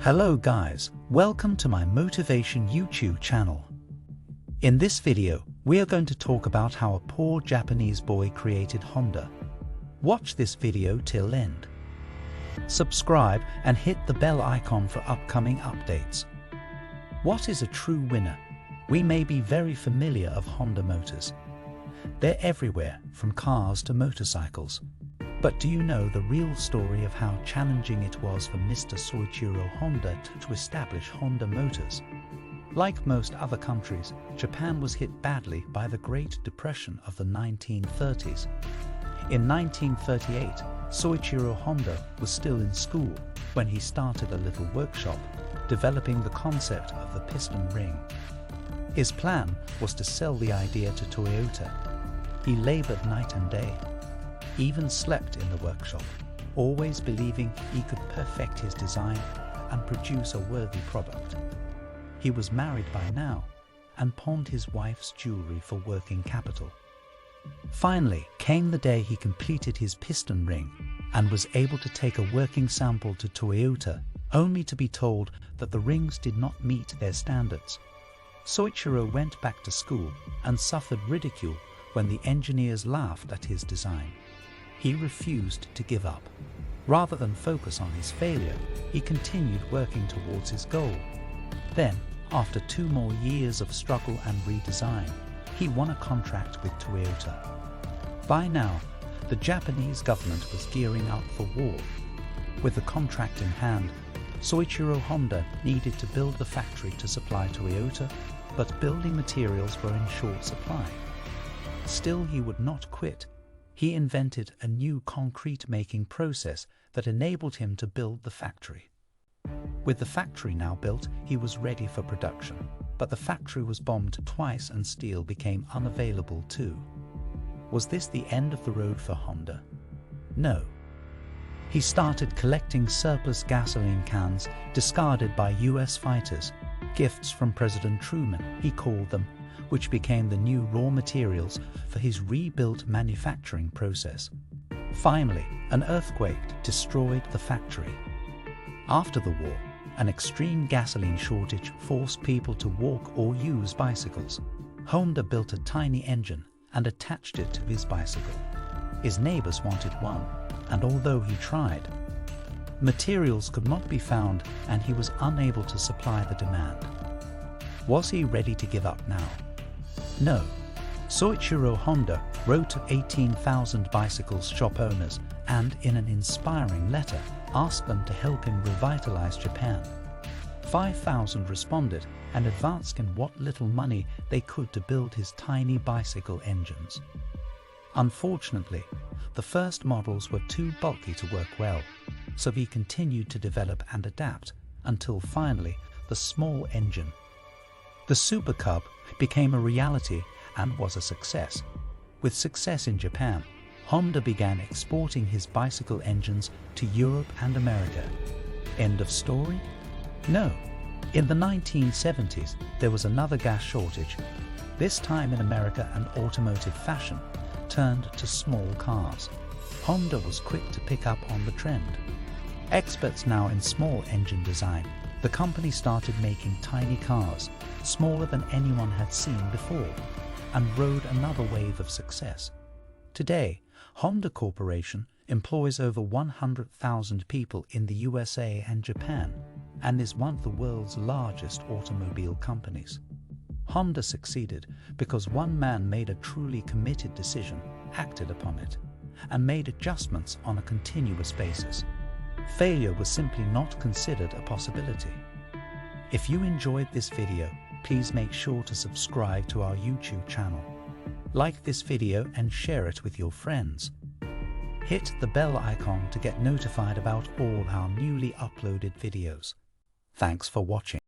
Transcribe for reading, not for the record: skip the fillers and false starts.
Hello guys, welcome to my Motivation YouTube channel. In this video, we are going to talk about how a poor Japanese boy created Honda. Watch this video till end. Subscribe and hit the bell icon for upcoming updates. What is a true winner? We may be very familiar of Honda motors. They're everywhere, from cars to motorcycles. But do you know the real story of how challenging it was for Mr. Soichiro Honda to establish Honda Motors? Like most other countries, Japan was hit badly by the Great Depression of the 1930s. In 1938, Soichiro Honda was still in school when he started a little workshop, developing the concept of the piston ring. His plan was to sell the idea to Toyota. He labored night and day, even slept in the workshop, always believing he could perfect his design and produce a worthy product. He was married by now and pawned his wife's jewelry for working capital. Finally came the day he completed his piston ring and was able to take a working sample to Toyota, only to be told that the rings did not meet their standards. Soichiro went back to school and suffered ridicule when the engineers laughed at his design. He refused to give up. Rather than focus on his failure, he continued working towards his goal. Then, after 2 more years of struggle and redesign, he won a contract with Toyota. By now, the Japanese government was gearing up for war. With the contract in hand, Soichiro Honda needed to build the factory to supply Toyota, but building materials were in short supply. Still, he would not quit. He invented a new concrete-making process that enabled him to build the factory. With the factory now built, he was ready for production, but the factory was bombed twice and steel became unavailable too. Was this the end of the road for Honda? No. He started collecting surplus gasoline cans discarded by US fighters, gifts from President Truman, he called them, which became the new raw materials for his rebuilt manufacturing process. Finally, an earthquake destroyed the factory. After the war, an extreme gasoline shortage forced people to walk or use bicycles. Honda built a tiny engine and attached it to his bicycle. His neighbors wanted one, and although he tried, materials could not be found and he was unable to supply the demand. Was he ready to give up now? No. Soichiro Honda wrote to 18,000 bicycle shop owners and, in an inspiring letter, asked them to help him revitalize Japan. 5,000 responded and advanced him what little money they could to build his tiny bicycle engines. Unfortunately, the first models were too bulky to work well, so he continued to develop and adapt until finally the small engine, the Super Cub, became a reality and was a success. With success in Japan, Honda began exporting his bicycle engines to Europe and America. End of story? No. In the 1970s, there was another gas shortage. This time in America, an automotive fashion turned to small cars. Honda was quick to pick up on the trend. Experts now in small engine design, the company started making tiny cars, smaller than anyone had seen before, and rode another wave of success. Today, Honda Corporation employs over 100,000 people in the USA and Japan, and is one of the world's largest automobile companies. Honda succeeded because one man made a truly committed decision, acted upon it, and made adjustments on a continuous basis. Failure was simply not considered a possibility. If you enjoyed this video, please make sure to subscribe to our YouTube channel. Like this video and share it with your friends. Hit the bell icon to get notified about all our newly uploaded videos. Thanks for watching.